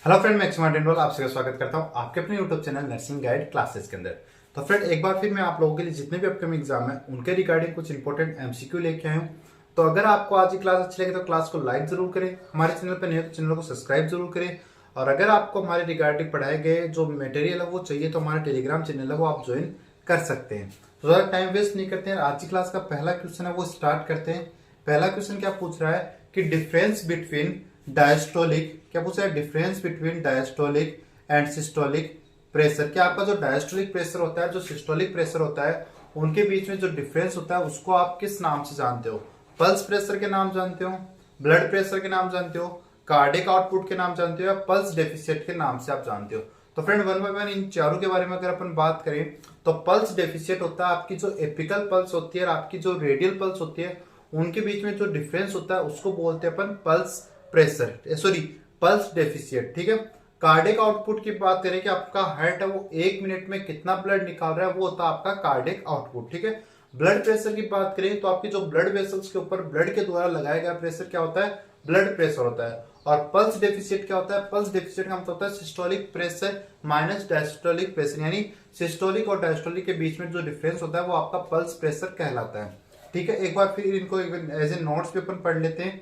Hello friend, मैं एक्समार्ट and आप सबका स्वागत करता हूं आपके अपने YouTube channel nursing guide classes के अंदर। तो फ्रेंड, एक बार फिर मैं आप लोगों के लिए जितने भी अपकमिंग एग्जाम है उनके रिगार्डिंग कुछ इंपॉर्टेंट एमसीक्यू लेके आया हूं। तो अगर आपको आज की क्लास अच्छी लगे तो क्लास को लाइक जरूर करें, हमारे चैनल पर नए हो तो चैनल को सब्सक्राइब जरूर करें। और अगर आपको हमारे रिगार्डिंग पढ़ाए गए जो मटेरियल है वो चाहिए तो हमारा टेलीग्राम चैनल है वो आप ज्वाइन कर सकते हैं। तो ज्यादा टाइम वेस्ट नहीं करते हैं, आज की क्लास का पहला क्वेश्चन है वो स्टार्ट करते हैं। पहला क्वेश्चन क्या पूछ रहा है कि डिफरेंस बिटवीन डायस्टोलिक, क्या पूछा है, difference between diastolic and systolic pressure. क्या आपका जो डायस्टोलिक प्रेशर होता है, जो सिस्टोलिक प्रेशर होता है, उनके बीच में जो डिफरेंस होता है उसको आप किस नाम से जानते हो? पल्स प्रेशर के नाम जानते हो, ब्लड प्रेशर के नाम जानते हो, कार्डिक आउटपुट के नाम जानते हो, या पल्स डेफिशिएट के नाम से आप जानते हो? तो friend, one by one in चारों के बारे में अगर अपन बात करें तो पल्स डेफिशिएट होता है आपकी जो एपिकल पल्स होती है और आपकी जो रेडियल पल्स होती है, उनके बीच में जो डिफरेंस होता है उसको बोलते हैं अपन pulse pressure, sorry pulse deficit. ठीक है। कार्डिक आउटपुट की बात करें कि आपका हार्ट है वो 1 मिनट में कितना ब्लड निकाल रहा है, वो होता है आपका कार्डिक आउटपुट। ठीक है। ब्लड प्रेशर की बात करें तो आपकी जो ब्लड वेसल्स के ऊपर ब्लड के द्वारा लगाया गया प्रेशर क्या होता है, ब्लड प्रेशर होता है। और पल्स डेफिशिएट क्या होता है, पल्स डेफिशिएट का मतलब होता है systolic pressure minus diastolic pressure, यानी सिस्टोलिक और डायस्टोलिक के बीच में जो डिफरेंस होता है वो आपका पल्स प्रेशर कहलाता है। ठीक है। एक बार फिर इनको एज ए नोट्स पे अपन पढ़ लेते हैं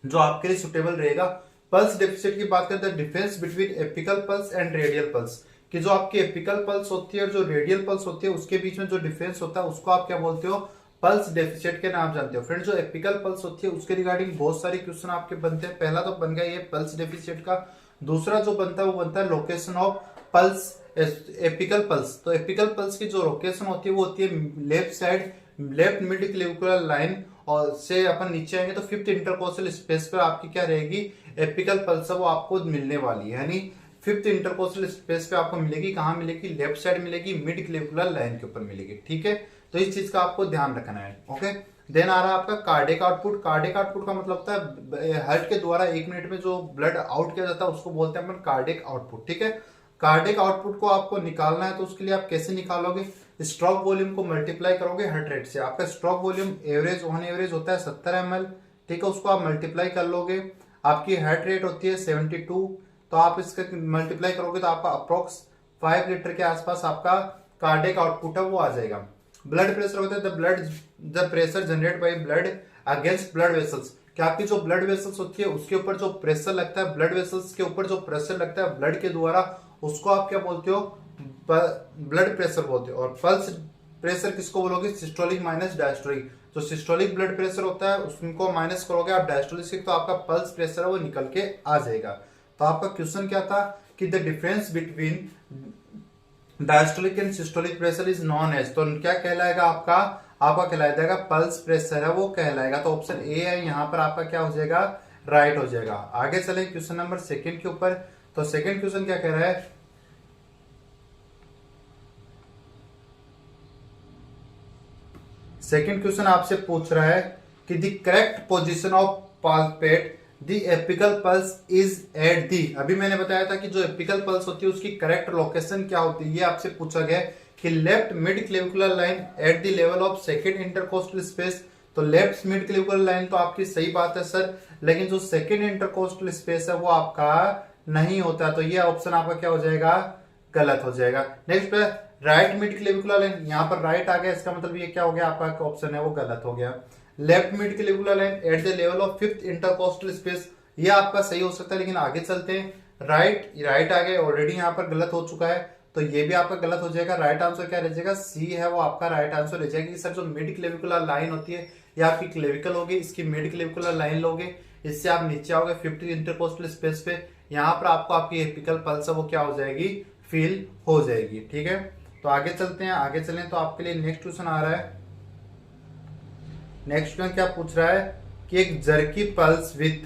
जो आपके लिए सुटेबल रहेगा। पल्स डेफिशिएट की बात करते हैं, difference between apical pulse and radial pulse, कि जो आपकी एपिकल पल्स होती है और जो रेडियल पल्स होती है उसके बीच में जो डिफरेंस होता है उसको आप क्या बोलते हो, पल्स डेफिशिएट के नाम जानते हो। फ्रेंड, जो एपिकल पल्स होती है उसके रिगार्डिंग बहुत सारे क्वेश्चन आपके बनते हैं। पहला तो बन गया ये पल्स डेफिशिएट का। दूसरा जो बनता है वो बनता है location of pulse apical pulse. तो एपिकल पल्स की जो लोकेशन होती है वो होती है left side, left mid clavicular line और से अपन नीचे आएंगे तो फिफ्थ इंटरकोस्टल स्पेस पर आपकी क्या रहेगी, एपिकल पल्स वो आपको मिलने वाली है। यानी फिफ्थ इंटरकोस्टल स्पेस पे आपको मिलेगी, कहां मिलेगी, लेफ्ट साइड मिलेगी, मिड क्लेविकुलर लाइन के ऊपर मिलेगी। ठीक है। तो इस चीज का आपको ध्यान रखना है। ओके। देन आ रहा है आपका कार्डिक आउटपुट। कार्डिक आउटपुट का मतलब होता है हार्ट के द्वारा 1 मिनट में जो ब्लड आउट किया जाता है उसको बोलते हैं अपन कार्डिक आउटपुट। ठीक है। कार्डिक आउटपुट को आपको निकालना है तो उसके लिए आप कैसे निकालोगे, स्ट्रोक वॉल्यूम को मल्टीप्लाई करोगे हार्ट रेट से। आपका stroke volume average on average होता है 70 ml। ठीक है। उसको आप मल्टीप्लाई कर लोगे, आपकी हार्ट रेट होती है 72, तो आप इसका मल्टीप्लाई करोगे तो आपका अप्रोक्स 5 लीटर के आसपास आपका कार्डिक आउटपुट है वो आ जाएगा। ब्लड प्रेशर होता है the pressure generate by blood against blood vessels, कि आपकी जो ब्लड वेसल्स होती है उसके ऊपर जो प्रेशर लगता है, ब्लड वेसल्स के ऊपर जो प्रेशर लगता है ब्लड के द्वारा, उसको आप क्या बोलते हो, ब्लड प्रेशर बोलते हो। और पल्स प्रेशर किसको बोलोगे, सिस्टोलिक माइनस डायस्टोलिक। जो सिस्टोलिक ब्लड प्रेशर होता है उसको माइनस करोगे आप डायस्टोलिक से, तो आपका पल्स प्रेशर है वो निकल के आ जाएगा। तो आपका क्वेश्चन क्या था कि the difference between diastolic and systolic pressure is known as, तो क्या कहलाएगा आपका, आपका कहलाया जाएगा पल्स प्रेशर है वो कहलाएगा। तो ऑप्शन ए है यहाँ पर आपका क्या हो जाएगा, राइट हो जाएगा। आगे चले क्वेश्चन नंबर सेकंड के ऊपर। तो सेकंड क्वेश्चन क्या कह रहा है, सेकंड क्वेश्चन आपसे पूछ रहा है कि the correct position of palpate the apical pulse is at the. अभी मैंने बताया था कि जो एपिकल पल्स होती है उसकी करेक्ट लोकेशन क्या होती है, ये आपसे पूछा गया कि left mid clavicular line at the level of second intercostal space. तो लेफ्ट मिड क्लेविकुलर लाइन तो आपकी सही बात है सर, लेकिन जो सेकंड इंटरकोस्टल स्पेस है वो आपका नहीं होता, तो ये ऑप्शन आपका क्या हो जाएगा, गलत हो जाएगा। नेक्स्ट पे राइट मिड क्लेविकुलर लाइन, यहाँ पर राइट आ गया, इसका मतलब ये क्या हो गया, आपका ऑप्शन है वो गलत हो गया। Left mid clavicular line at the level of fifth intercostal space, ये आपका सही हो सकता है, लेकिन आगे चलते हैं। राइट आ गया, ऑलरेडी यहाँ पर गलत हो चुका है, तो ये भी आपका गलत हो जाएगा। राइट आंसर क्या रह जाएगा, सी है वो आपका राइट आंसर रह जाएगी। सर जो मिड क्लेविकुलर लाइन होती है ये आपकी क्लेविकल होगी, इसकी मिड क्लेविकुलर लाइन लोगे, इससे आप नीचे आओगे फिफ्थ इंटरकोस्टल स्पेस पे, यहाँ पर आपको आपकी एपिकल पल्स है वो क्या हो जाएगी, फील हो जाएगी। ठीक है। तो आगे चलते हैं, आगे चलें तो आपके लिए नेक्स्ट क्वेश्चन आ रहा है। नेक्स्ट क्वेश्चन क्या पूछ रहा है कि एक जर्की पल्स विथ,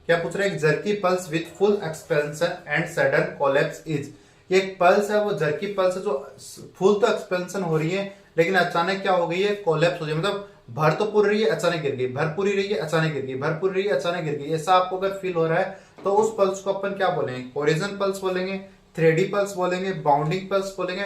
क्या पूछ रहा है, एक jerky pulse with full expansion and sudden collapse is. ये एक पल्स है वो जर्की पल्स है जो फुल तो एक्सपेंशन हो रही है लेकिन अचानक क्या हो गई है, कोलैप्स हो गई, मतलब भर तो पूरी रही है अचानक गिर गई, भर पूरी रही है अचानक गिर गई, भर पूरी रही है अचानक गिर गई, ऐसा आपको अगर फील हो रहा है तो उस पल्स को अपन क्या बोलेंगे, कोरिजन पल्स बोलेंगे, थ्रेडी पल्स बोलेंगे, बाउंडिंग पल्स बोलेंगे,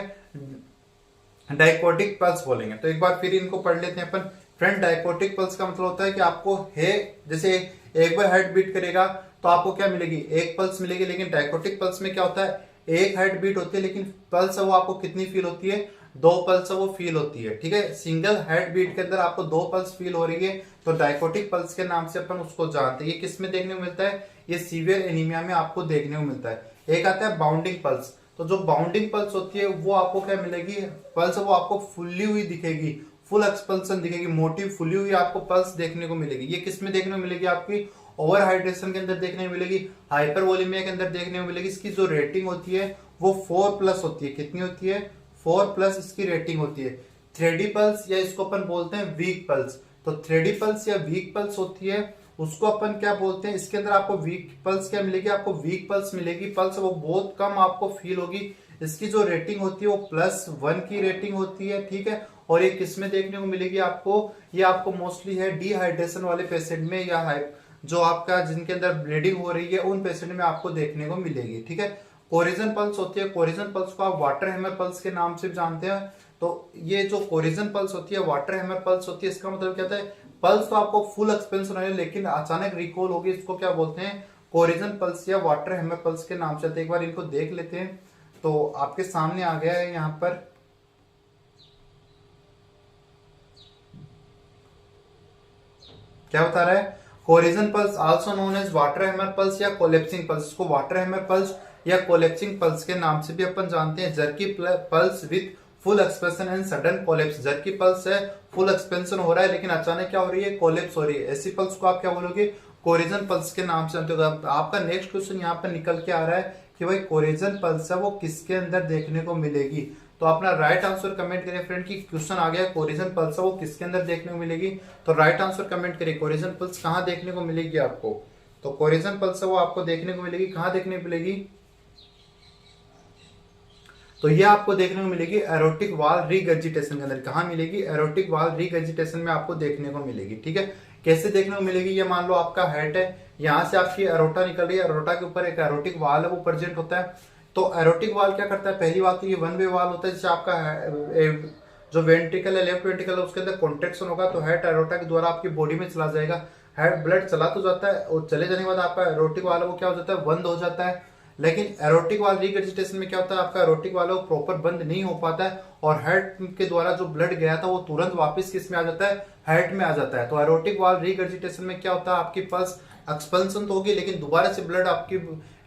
डायकोटिक पल्स बोलेंगे। तो एक बार फिर इनको पढ़ लेते हैं अपन। फ्रेंड, डायकोटिक पल्स का मतलब होता है कि आपको है जैसे एक बार हार्ट बीट करेगा तो आपको क्या मिलेगी, एक पल्स मिलेगी। लेकिन डायकोटिक पल्स में क्या होता है, एक हार्ट बीट होती है, लेकिन पल्स है वो आपको कितनी फील होती है, दो पल्स है वो फील होती है। ठीक है, सिंगल हार्ट बीट के अंदर आपको दो पल्स फील हो रही है, तो डायकोटिक पल्स के नाम से अपन उसको जानते हैं। ये किस में देखने को मिलता है, ये सीवियर एनीमिया में आपको देखने को मिलता है। एक आता है बाउंडिंग पल्स, तो जो बाउंडिंग पल्स होती है वो आपको क्या मिलेगी, पल्स वो आपको फुल्ली हुई दिखेगी, फुल एक्सपल्सन दिखेगी, मोटी फुली हुई आपको पल्स देखने को मिलेगी। ये किस में देखने को मिलेगी, आपकी ओवर हाइड्रेशन के अंदर देखने को मिलेगी, हाइपरवोलेमिया के अंदर देखने को मिलेगी। इसकी जो रेटिंग होती है वो 4+ होती है। कितनी होती है, 4+ इसकी रेटिंग होती है। थ्रेडी पल्स या इसको अपन बोलते हैं वीक पल्स, तो थ्रेडी पल्स या वीक पल्स होती है उसको अपन क्या बोलते हैं, इसके अंदर आपको वीक पल्स क्या मिलेगी, आपको वीक पल्स मिलेगी। पल्स वो बहुत कम आपको फील होगी। इसकी जो रेटिंग होती है वो +1 की रेटिंग होती है। ठीक है, और ये किस में देखने को मिलेगी आपको, ये आपको मोस्टली है डिहाइड्रेशन वाले पेशेंट में, या जो आपका जिनके अंदर ब्लीडिंग हो रही है उन पेशेंट में आपको देखने को मिलेगी। ठीक है, कोरिजन पल्स होती है, कोरिजन पल्स को आप वाटर हैमर पल्स के नाम से जानते हैं। तो ये जो कोरिजन पल्स होती है, वाटर हैमर पल्स होती है, इसका मतलब क्या होता है, पल्स तो आपको फुल एक्सपेंशन हो रही है लेकिन अचानक रिकॉल होगी, इसको क्या बोलते हैं, कोरिजन पल्स या वाटर हैमर पल्स के नाम से। एक बार इनको देख लेते हैं, तो आपके सामने आ गया है यहाँ पर। क्या बता रहा है, Corrigan pulse also known as water hammer pulse या कोलेप्सिंग पल्स, इसको वाटर हैमर पल्स या कोलेप्सिंग पल्स के नाम से भी अपन जानते हैं। Jerky pulse with full expansion and sudden collapse, jerky pulse है, फुल एक्सपेंशन हो रहा है लेकिन अचानक क्या हो रही है, कोलेप्स हो रही है, ऐसी पल्स को आप क्या बोलोगे, कोरिजन पल्स के नाम से जानते हो। आपका नेक्स्ट क्वेश्चन यहाँ पर निकल के आ रहा है कि भाई कोरिजन पल्स है वो किसके अंदर देखने को मिलेगी। तो अपना राइट आंसर कमेंट करिए फ्रेंड की क्वेश्चन आ गया कोरिजन पल्स है वो किसके अंदर देखने को मिलेगी। तो राइट आंसर कमेंट करिए, कोरिजन पल्स कहाँ देखने को मिलेगी आपको। तो कोरिजन पल्स है वो आपको देखने को मिलेगी, कहाँ देखने को मिलेगी, तो ये आपको देखने को मिलेगी एरोटिक वाल रिगर्जिटेशन के अंदर। कहाँ मिलेगी, एरोटिक वाल रिगर्जिटेशन में आपको देखने को मिलेगी। ठीक है, कैसे देखने को मिलेगी, ये मान लो आपका हेड है, यहाँ से आपकी एरोटा निकल रही है, एरोटा के ऊपर एक एरोटिक वाल है वो प्रेजेंट होता है। तो एरोटिक वाल क्या करता है, पहली बात तो ये वन वे वाल होता है, जिससे आपका जो वेंट्रिकल है, लेफ्ट वेंट्रिकल है, उसके अंदर कॉन्ट्रेक्शन होगा तो हेड एरोटा के द्वारा आपकी बॉडी में चला जाएगा। हेड ब्लड चला तो जाता है और चले जाने के बाद आपका एरोटिक वाल है वो क्या हो जाता है, बंद हो जाता है। लेकिन एरोटिक वाल रिगर्जिटेशन में क्या होता है, आपका एरोटिक वाल वो प्रॉपर बंद नहीं हो पाता है और हेड के द्वारा जो ब्लड गया था वो तुरंत वापस किस में आ जाता है, हेड में आ जाता है। तो एरोटिक वाल रिगर्जिटेशन में क्या होता है, आपकी पल्स एक्सपेंशन तो होगी लेकिन दोबारा से ब्लड आपकी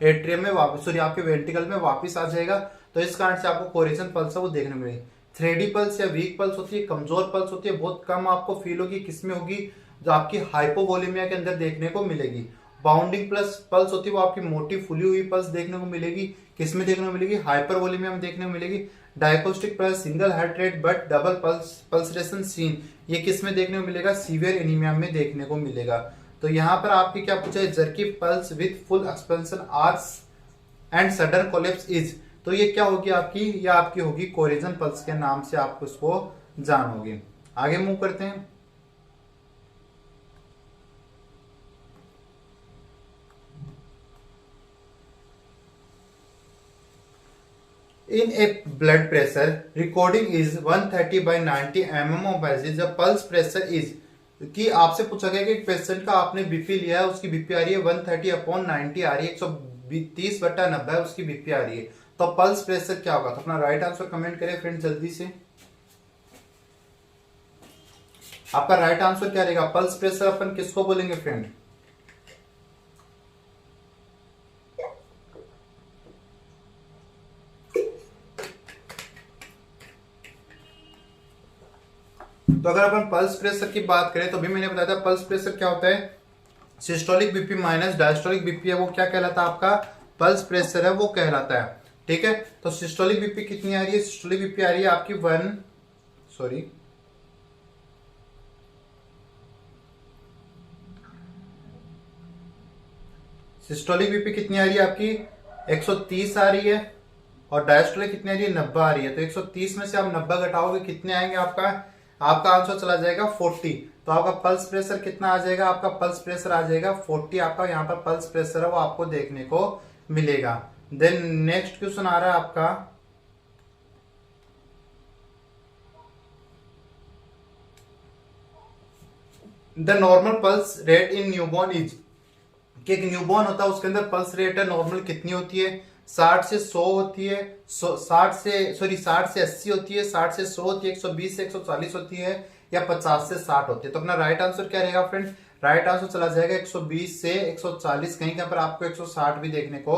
एट्रियम में वापस, सॉरी आपके वेंट्रिकल में वापस आ जाएगा। तो इस कारण से आपको कोरिजन पल्स है वो देखने मिलेगी। थ्रेडी पल्स या वीक पल्स होती है, कमजोर पल्स होती है, बहुत कम आपको फील होगी, किसमें होगी, जो आपकी हाइपोवोलेमिया के अंदर देखने को मिलेगी। बाउंडिंग प्लस पल्स होती है वो आपकी मोटी फुली हुई पल्स देखने को मिलेगी, किसमें देखने को मिलेगी, हाइपरवोलेमिया में देखने को मिलेगी। Dicrotic pulse single heart rate but double pulsation seen, ये किसमें देखने को मिलेगा, सीवियर एनीमिया में देखने को मिलेगा। तो यहाँ पर आपकी क्या पूछा है, jerky pulse with full expansion as and sudden collapse is, तो ये क्या होगी आपकी, ये आपकी होगी कोरिजन पल्स के नाम से आप उसको जानोगे। आगे मूव करते हैं। In a blood pressure recording is 130/90 mm of Hg, the pulse pressure is, कि आपसे पूछा गया कि पेशेंट का आपने बीपी लिया है, उसकी बीपी आ रही है 130/90 आ रही है, 130/90 उसकी बीपी आ रही है, तो पल्स प्रेशर क्या होगा। तो अपना राइट आंसर कमेंट करें फ्रेंड जल्दी से, आपका राइट आंसर क्या रहेगा, पल्स प्रेशर अपन किसको बोलेंगे फ्रेंड, तो अगर अपन पल्स प्रेशर की बात करें तो भी मैंने बताया था पल्स प्रेशर क्या होता है, systolic BP minus diastolic BP है वो क्या कहलाता है, आपका पल्स प्रेशर है वो कहलाता है। ठीक है, तो सिस्टोलिक बीपी कितनी आ रही है, सिस्टोलिक बीपी आ रही है आपकी सिस्टोलिक बीपी कितनी आ रही है आपकी 130 आ रही है, और डायस्टोलिक कितनी आ रही है 90 आ रही है। तो 130 में से आप 90 घटाओगे कितने आएंगे, आपका आंसर चला जाएगा 40। तो आपका पल्स प्रेशर कितना आ जाएगा, आपका पल्स प्रेशर आ जाएगा 40, आपका यहाँ पर पल्स प्रेशर है वो आपको देखने को मिलेगा। देन नेक्स्ट क्वेश्चन आ रहा है आपका, the normal pulse rate in newborn is, कि एक न्यूबॉर्न होता है उसके अंदर पल्स रेट है नॉर्मल कितनी होती है, 60 से 100 होती है, 60 से 80 होती है, 60 से 100 होती है, 120 से 140 होती है, या 50 से 60 होती है। तो अपना राइट आंसर क्या रहेगा फ्रेंड, राइट आंसर चला जाएगा 120 से 140, कहीं पर आपको 160 भी देखने को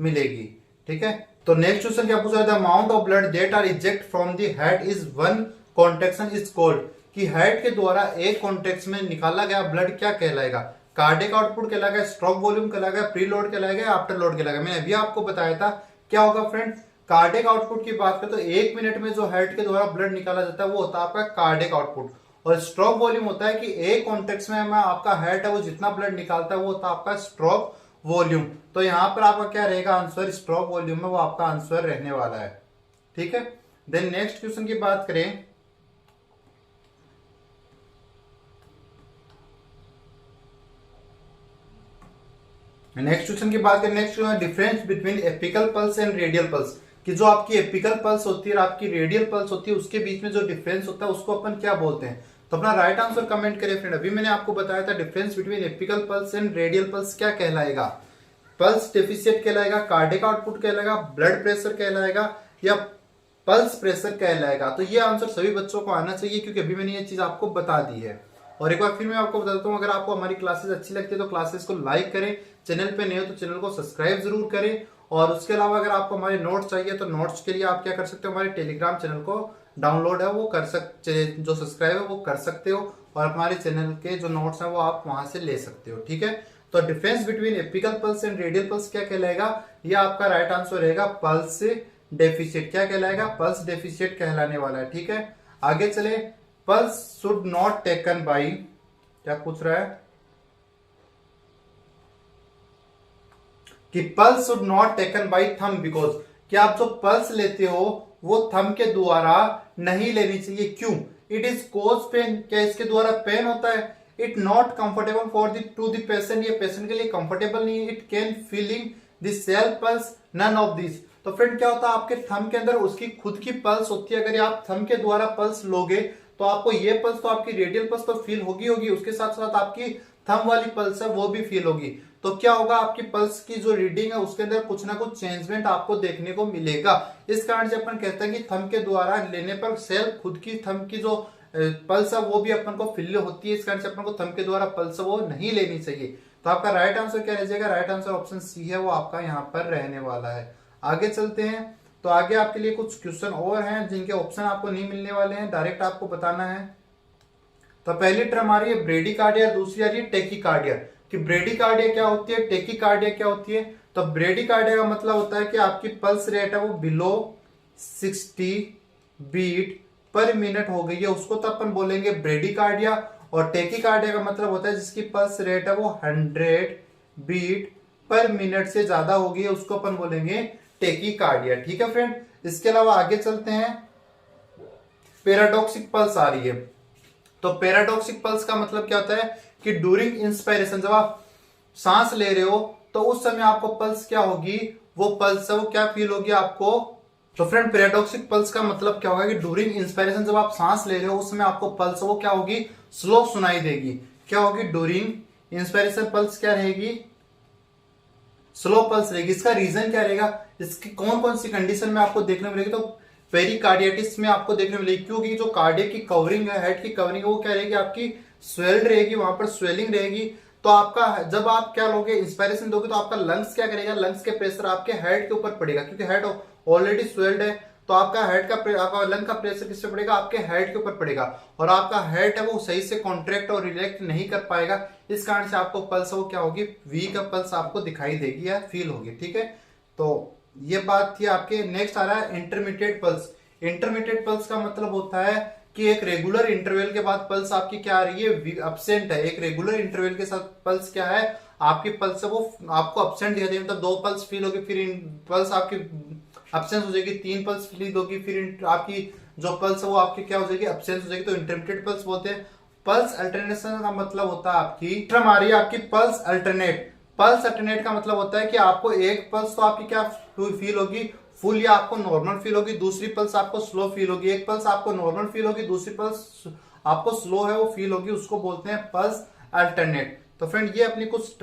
मिलेगी। ठीक है, तो नेक्स्ट क्वेश्चन क्या पूछा, the amount of blood that are eject from the head is one contraction is called, कि हेड के द्वारा एक कॉन्ट्रैक्शन में निकाला गया ब्लड क्या कहलाएगा, कार्डिक आउटपुट कहलाएगा, स्ट्रोक वॉल्यूम कहलाएगा, प्री लोड कहलाएगा, आफ्टर लोड कहलाएगा। मैंने अभी आपको बताया था क्या होगा फ्रेंड, कार्डिक आउटपुट की बात करें तो 1 मिनट में जो हेड के द्वारा ब्लड निकाला जाता है वो होता है आपका कार्डिक आउटपुट, और स्ट्रोक वॉल्यूम होता है कि एक कॉन्टेक्स्ट में आपका हेड है वो जितना ब्लड निकालता है वो होता है आपका स्ट्रोक वॉल्यूम। तो यहां पर आपका क्या रहेगा आंसर, स्ट्रोक वॉल्यूम में वो आपका आंसर रहने वाला है। ठीक है, देन नेक्स्ट क्वेश्चन की बात करें, next difference between apical pulse and radial pulse, कि जो आपकी एपिकल पल्स होती है और आपकी रेडियल पल्स होती है उसके बीच में जो डिफरेंस होता है उसको अपन क्या बोलते हैं। तो अपना राइट आंसर कमेंट करें फ्रेंड। अभी मैंने आपको बताया था difference between apical pulse and radial pulse क्या कहलाएगा, पल्स डेफिशिएंट कहलाएगा, कार्डिक आउटपुट कहलाएगा, ब्लड प्रेशर कहलाएगा, या पल्स प्रेशर कहलाएगा। तो ये आंसर सभी बच्चों को आना चाहिए क्योंकि अभी मैंने ये चीज आपको बता दी है। और एक बार फिर मैं आपको बताता हूँ, अगर आपको हमारी क्लासेस अच्छी लगती है तो क्लासेस को लाइक करें, चैनल पे नए हो तो चैनल को सब्सक्राइब जरूर करें। और उसके अलावा अगर आपको हमारे नोट्स चाहिए तो नोट्स के लिए आप क्या कर सकते हो, हमारे टेलीग्राम चैनल को डाउनलोड है वो कर सकते, जो सब्सक्राइब है वो कर सकते हो, और हमारे चैनल के जो नोट्स है वो आप वहां से ले सकते हो। ठीक है, तो difference between apical pulse and radial pulse क्या कहलाएगा, ये आपका राइट आंसर रहेगा पल्स डेफिशिएट। क्या कहलाएगा, पल्स डेफिशिएट कहलाने वाला है। ठीक है, आगे चले, pulse should not taken by, क्या पूछ रहा है कि pulse should not taken by thumb because, कि आप जो पल्स लेते हो वो थंब के द्वारा नहीं लेनी चाहिए। क्यों, इट इज कोज पेन, क्या इसके द्वारा पेन होता है, it not comfortable for the two the patient, ये पेशेंट के लिए कंफर्टेबल नहीं है, it can feeling the self pulse, none of this. तो फ्रेंड क्या होता है, आपके थंब के अंदर उसकी खुद की पल्स होती है, अगर आप थंब के द्वारा पल्स लोगे तो आपको ये पल्स तो आपकी रेडियल पल्स तो फील होगी, उसके साथ साथ आपकी थंब वाली पल्स है वो भी फील होगी। तो क्या होगा, आपकी पल्स की जो रीडिंग है उसके अंदर कुछ ना कुछ चेंजमेंट आपको देखने को मिलेगा। इस कारण से अपन कहते हैं कि थंब के द्वारा लेने पर सेल्फ खुद की थंब की जो पल्स है वो भी अपन को फील होती है, इस कारण से अपन को थंब के द्वारा पल्स वो नहीं लेनी चाहिए। तो आपका राइट आंसर क्या रह जाएगा, राइट आंसर ऑप्शन सी है वो आपका यहाँ पर रहने वाला है। आगे चलते हैं, तो आगे आपके लिए कुछ क्वेश्चन और हैं जिनके ऑप्शन आपको नहीं मिलने वाले हैं, डायरेक्ट आपको बताना है। तो पहली टर्म आ रही है ब्रेडिकार्डिया, दूसरी आ रही है टेकिकार्डिया। कि ब्रेडिकार्डिया क्या होती है, टेकिकार्डिया क्या होती है। तो ब्रेडिकार्डिया का मतलब होता है कि आपकी पल्स रेट है वो बिलो 60 बीट पर मिनट हो गई है, उसको तो अपन बोलेंगे ब्रेडिकार्डिया। और टेकिकार्डिया का मतलब होता है जिसकी पल्स रेट है वो 100 बीट पर मिनट से ज्यादा हो गई है, उसको अपन बोलेंगे टेकिकार्डिया। ठीक है फ्रेंड, इसके अलावा आगे चलते हैं, पैराडॉक्सिक पल्स आ रही है। तो पैराडॉक्सिक पल्स का मतलब क्या होता है कि ड्यूरिंग इंस्पायरेशन, जब आप सांस ले रहे हो तो उस समय आपको पल्स क्या होगी, वो पल्स है वो क्या फील होगी आपको। तो फ्रेंड पैराडॉक्सिक पल्स का मतलब क्या होगा कि ड्यूरिंग इंस्पायरेशन जब आप सांस ले रहे हो उस समय आपको पल्स वो क्या होगी, स्लो सुनाई देगी। क्या होगी, ड्यूरिंग इंस्पायरेशन पल्स क्या रहेगी, स्लो पल्स रहेगी। इसका रीजन क्या रहेगा, इसकी कौन कौन सी कंडीशन में आपको देखने मिलेगी, तो पेरिकार्डियाटिस में आपको देखने मिलेगी, क्योंकि जो कार्डियक की कवरिंग है, हेड की कवरिंग है वो क्या रहेगी आपकी स्वेल्ड रहेगी, वहां पर स्वेलिंग रहेगी। तो आपका जब आप क्या लोगे, इंस्पायरेशन दोगे तो आपका लंग्स क्या करेगा, लंग्स के प्रेशर आपके हेड के ऊपर पड़ेगा, क्योंकि हेड ऑलरेडी स्वेल्ड है। तो आपका हेड का आपका लंग का प्रेशर किस पे पड़ेगा, आपके हेड के ऊपर पड़ेगा, और आपका हेड है वो सही से कॉन्ट्रैक्ट और रिलैक्स नहीं कर पाएगा। इस कारण से आपको पल्स वो क्या होगी, वीक पल्स आपको दिखाई देगी या फील होगी। ठीक है, तो ये बात थी आपके। नेक्स्ट आ रहा है इंटरमीडिएट पल्स। इंटरमीडिएट पल्स का मतलब होता है कि एक रेगुलर इंटरवल के बाद पल्स आपकी क्या आ रही है, अब्सेंट है। एक रेगुलर इंटरवल के साथ पल्स क्या है, आपकी पल्स है वो आपको अब्सेंट दिखाई देगी, मतलब 2 पल्स फील होगी, फिर पल्स आपकी अब्सेंस हो जाएगी, 3 पल्स फील होगी, फिर आपकी जो पल्स है वो आपकी क्या हो जाएगी, अब्सेंस हो जाएगी। तो इंटरमीडिएट पल्स बोलते हैं। पल्स अल्टरनेशन का मतलब होता है आपकी टर्म आ रही है आपकी पल्स अल्टरनेट। पल्स अल्टरनेट का मतलब होता है कि आपको एक पल्स तो आपकी क्या फील होगी, फुल या आपको नॉर्मल फील होगी, दूसरी पल्स आपको स्लो फील होगी। एक पल्स आपको नॉर्मल फील होगी, दूसरी पल्स आपको स्लो है वो फील होगी, उसको बोलते हैं पल्स अल्टरनेट। तो फ्रेंड ये अपनी कुछ